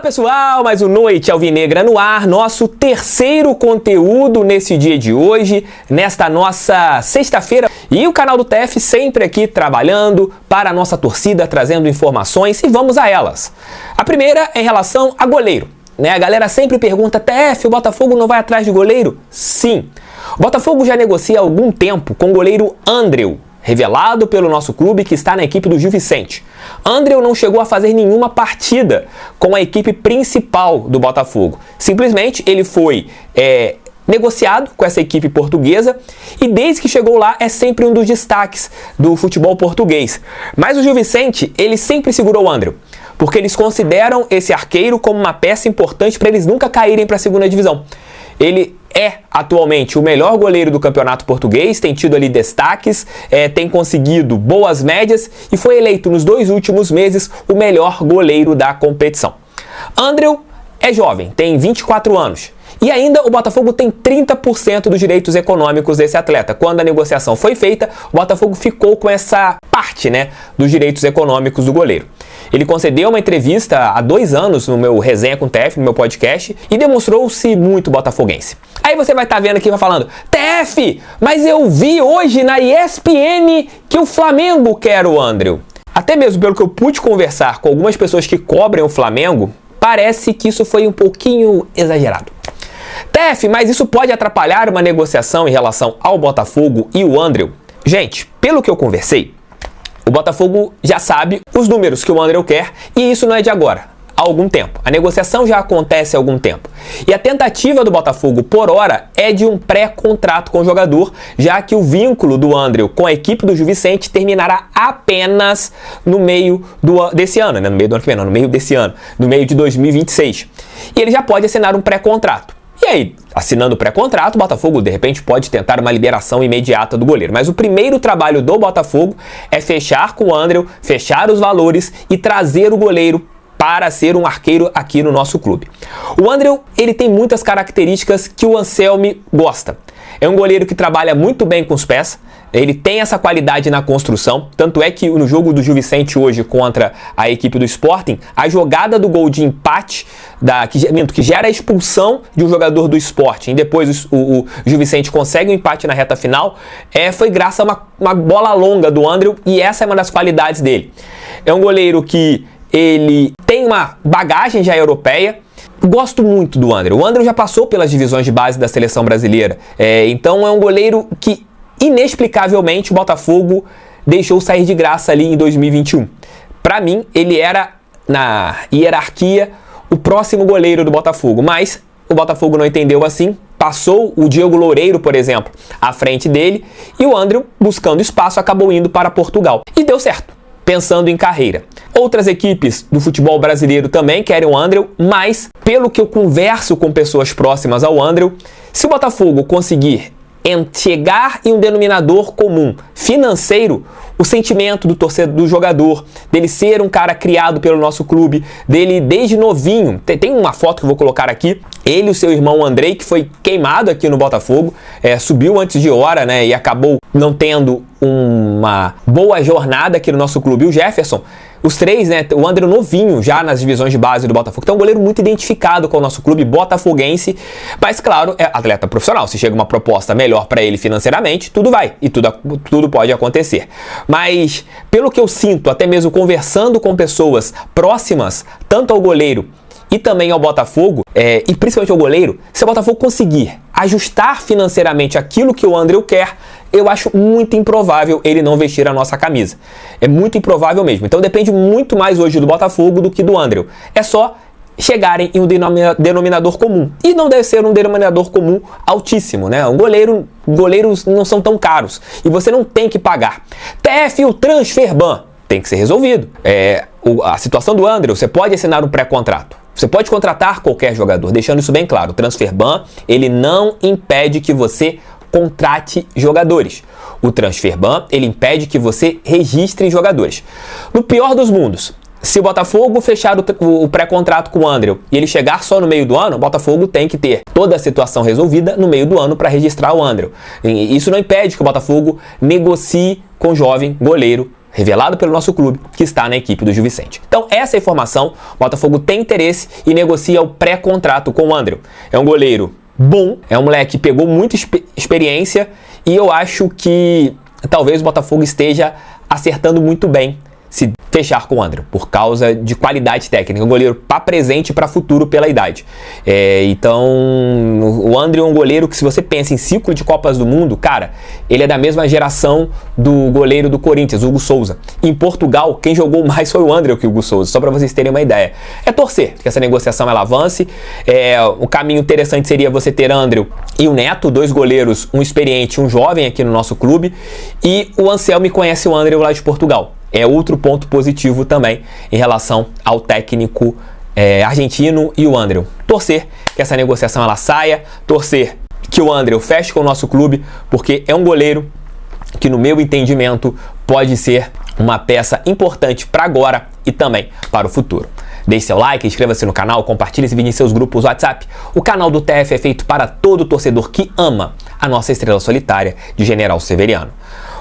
Fala pessoal, mais uma Noite Alvinegra no ar, nosso terceiro conteúdo nesse dia de hoje, nesta nossa sexta-feira. E o canal do TF sempre aqui trabalhando para a nossa torcida, trazendo informações e vamos a elas. A primeira é em relação a goleiro. A galera sempre pergunta, TF, o Botafogo não vai atrás de goleiro? Sim. O Botafogo já negocia há algum tempo com o goleiro Andreu, revelado pelo nosso clube que está na equipe do Gil Vicente. Andreu não chegou a fazer nenhuma partida com a equipe principal do Botafogo. Simplesmente ele foi negociado com essa equipe portuguesa e desde que chegou lá é sempre um dos destaques do futebol português. Mas o Gil Vicente, ele sempre segurou o Andreu, porque eles consideram esse arqueiro como uma peça importante para eles nunca caírem para a segunda divisão. Ele é atualmente o melhor goleiro do campeonato português, tem tido ali destaques, tem conseguido boas médias e foi eleito nos 2 últimos meses o melhor goleiro da competição. Andreu é jovem, tem 24 anos. E ainda o Botafogo tem 30% dos direitos econômicos desse atleta. Quando a negociação foi feita, o Botafogo ficou com essa parte, dos direitos econômicos do goleiro. Ele concedeu uma entrevista há 2 anos no meu Resenha com o TF, no meu podcast, e demonstrou-se muito botafoguense. Aí você vai estar vendo aqui, vai falando, TF, mas eu vi hoje na ESPN que o Flamengo quer o Andreu. Até mesmo pelo que eu pude conversar com algumas pessoas que cobrem o Flamengo, parece que isso foi um pouquinho exagerado. TF, mas isso pode atrapalhar uma negociação em relação ao Botafogo e o Andreu? Gente, pelo que eu conversei, o Botafogo já sabe os números que o Andreu quer e isso não é de agora, há algum tempo. A negociação já acontece há algum tempo. E a tentativa do Botafogo, por hora, é de um pré-contrato com o jogador, já que o vínculo do Andreu com a equipe do Gil Vicente terminará apenas no meio desse ano, no meio do ano que vem, não, no meio desse ano, no meio de 2026. E ele já pode assinar um pré-contrato. E aí, assinando o pré-contrato, o Botafogo, de repente, pode tentar uma liberação imediata do goleiro. Mas o primeiro trabalho do Botafogo é fechar com o Andreu, fechar os valores e trazer o goleiro para ser um arqueiro aqui no nosso clube. O Andreu, ele tem muitas características que o Anselmi gosta. É um goleiro que trabalha muito bem com os pés, ele tem essa qualidade na construção, tanto é que no jogo do Gil Vicente hoje contra a equipe do Sporting, a jogada do gol de empate, que gera a expulsão de um jogador do Sporting, depois o Gil Vicente consegue um empate na reta final, foi graças a uma bola longa do Andreu e essa é uma das qualidades dele. É um goleiro que ele tem uma bagagem já europeia. Gosto muito do Andreu. O Andreu já passou pelas divisões de base da seleção brasileira. Então é um goleiro que, inexplicavelmente, o Botafogo deixou sair de graça ali em 2021. Para mim, ele era, na hierarquia, o próximo goleiro do Botafogo. Mas o Botafogo não entendeu assim. Passou o Diego Loureiro, por exemplo, à frente dele. E o Andreu, buscando espaço, acabou indo para Portugal. E deu certo, pensando em carreira. Outras equipes do futebol brasileiro também querem o Andreu, mas pelo que eu converso com pessoas próximas ao Andreu, se o Botafogo conseguir chegar em um denominador comum financeiro, o sentimento do torcedor, do jogador, dele ser um cara criado pelo nosso clube, dele desde novinho, tem uma foto que eu vou colocar aqui, ele e o seu irmão Andrei, que foi queimado aqui no Botafogo, subiu antes de hora, e acabou não tendo uma boa jornada aqui no nosso clube. O Jefferson, os três, o Andreu novinho já nas divisões de base do Botafogo. Então é um goleiro muito identificado com o nosso clube botafoguense, mas claro, é atleta profissional. Se chega uma proposta melhor para ele financeiramente, tudo vai e tudo pode acontecer. Mas pelo que eu sinto, até mesmo conversando com pessoas próximas, tanto ao goleiro e também ao Botafogo, e principalmente ao goleiro, se o Botafogo conseguir ajustar financeiramente aquilo que o Andreu quer, eu acho muito improvável ele não vestir a nossa camisa. É muito improvável mesmo. Então depende muito mais hoje do Botafogo do que do Andreu. É só chegarem em um denominador comum. E não deve ser um denominador comum altíssimo, Goleiros não são tão caros. E você não tem que pagar. TF, o transferban tem que ser resolvido. A situação do Andreu, você pode assinar um pré-contrato. Você pode contratar qualquer jogador, deixando isso bem claro. O transferban, ele não impede que você contrate jogadores. O transferban, ele impede que você registre jogadores. No pior dos mundos, se o Botafogo fechar o pré-contrato com o Andreu e ele chegar só no meio do ano, o Botafogo tem que ter toda a situação resolvida no meio do ano para registrar o Andreu. E isso não impede que o Botafogo negocie com o jovem goleiro revelado pelo nosso clube, que está na equipe do Gil Vicente. Então, essa informação, o Botafogo tem interesse e negocia o pré-contrato com o André. É um goleiro bom, é um moleque que pegou muita experiência e eu acho que talvez o Botafogo esteja acertando muito bem se fechar com o André, por causa de qualidade técnica, um goleiro para presente e para futuro pela idade. Então, o André é um goleiro que, se você pensa em ciclo de Copas do Mundo, cara, ele é da mesma geração do goleiro do Corinthians, Hugo Souza. Em Portugal, quem jogou mais foi o André que o Hugo Souza, só para vocês terem uma ideia. É torcer que essa negociação ela avance. O caminho interessante seria você ter André e o Neto, dois goleiros, um experiente e um jovem aqui no nosso clube, e o Anselmi conhece o André lá de Portugal. É outro ponto positivo também em relação ao técnico argentino e o André. Torcer que essa negociação ela saia, torcer que o André feche com o nosso clube, porque é um goleiro que, no meu entendimento, pode ser uma peça importante para agora e também para o futuro. Deixe seu like, inscreva-se no canal, compartilhe esse vídeo em seus grupos WhatsApp. O canal do TF é feito para todo torcedor que ama a nossa estrela solitária de General Severiano.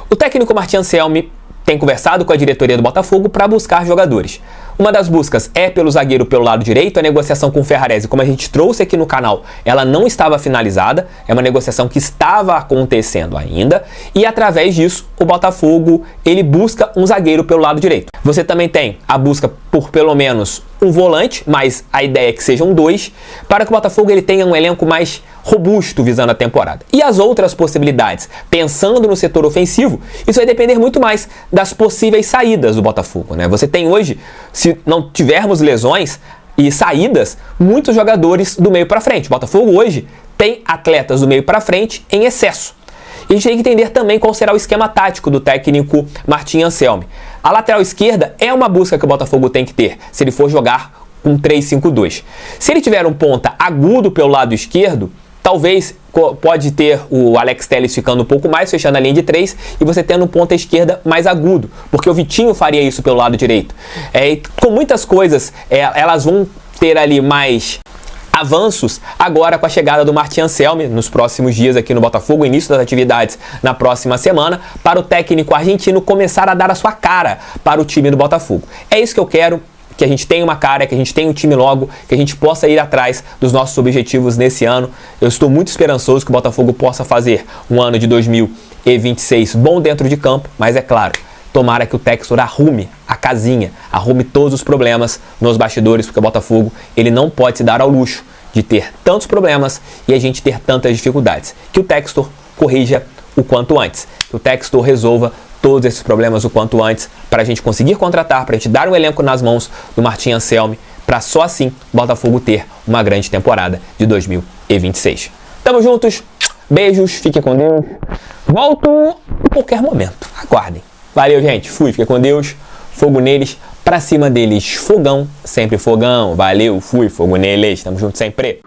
O técnico Martim Anselmi tem conversado com a diretoria do Botafogo para buscar jogadores. Uma das buscas é pelo zagueiro pelo lado direito. A negociação com o Ferrarese, como a gente trouxe aqui no canal, ela não estava finalizada, é uma negociação que estava acontecendo ainda, e através disso o Botafogo ele busca um zagueiro pelo lado direito. Você também tem a busca por pelo menos um volante, mas a ideia é que sejam dois, para que o Botafogo ele tenha um elenco mais robusto visando a temporada. E as outras possibilidades, pensando no setor ofensivo, isso vai depender muito mais das possíveis saídas do Botafogo, né? Você tem hoje, se não tivermos lesões e saídas, muitos jogadores do meio para frente. O Botafogo hoje tem atletas do meio para frente em excesso. E a gente tem que entender também qual será o esquema tático do técnico Martim Anselmi. A lateral esquerda é uma busca que o Botafogo tem que ter, se ele for jogar um 3-5-2. Se ele tiver um ponta agudo pelo lado esquerdo, talvez pode ter o Alex Telles ficando um pouco mais, fechando a linha de 3, e você tendo um ponta esquerda mais agudo, porque o Vitinho faria isso pelo lado direito. Com muitas coisas, elas vão ter ali mais avanços agora com a chegada do Martim Anselmi nos próximos dias aqui no Botafogo, início das atividades na próxima semana, para o técnico argentino começar a dar a sua cara para o time do Botafogo. É isso que eu quero, que a gente tenha uma cara, que a gente tenha um time logo, que a gente possa ir atrás dos nossos objetivos nesse ano. Eu estou muito esperançoso que o Botafogo possa fazer um ano de 2026 bom dentro de campo, mas é claro, tomara que o Textor arrume a casinha, arrume todos os problemas nos bastidores, porque o Botafogo ele não pode se dar ao luxo de ter tantos problemas e a gente ter tantas dificuldades. Que o Textor corrija o quanto antes, que o Textor resolva todos esses problemas o quanto antes, para a gente conseguir contratar, para a gente dar um elenco nas mãos do Martim Anselmi, para só assim o Botafogo ter uma grande temporada de 2026. Tamo juntos, beijos, fiquem com Deus, volto em qualquer momento, aguardem. Valeu, gente, fui, fiquem com Deus, fogo neles, pra cima deles, fogão, sempre fogão, valeu, fui, fogo neles, tamo junto sempre.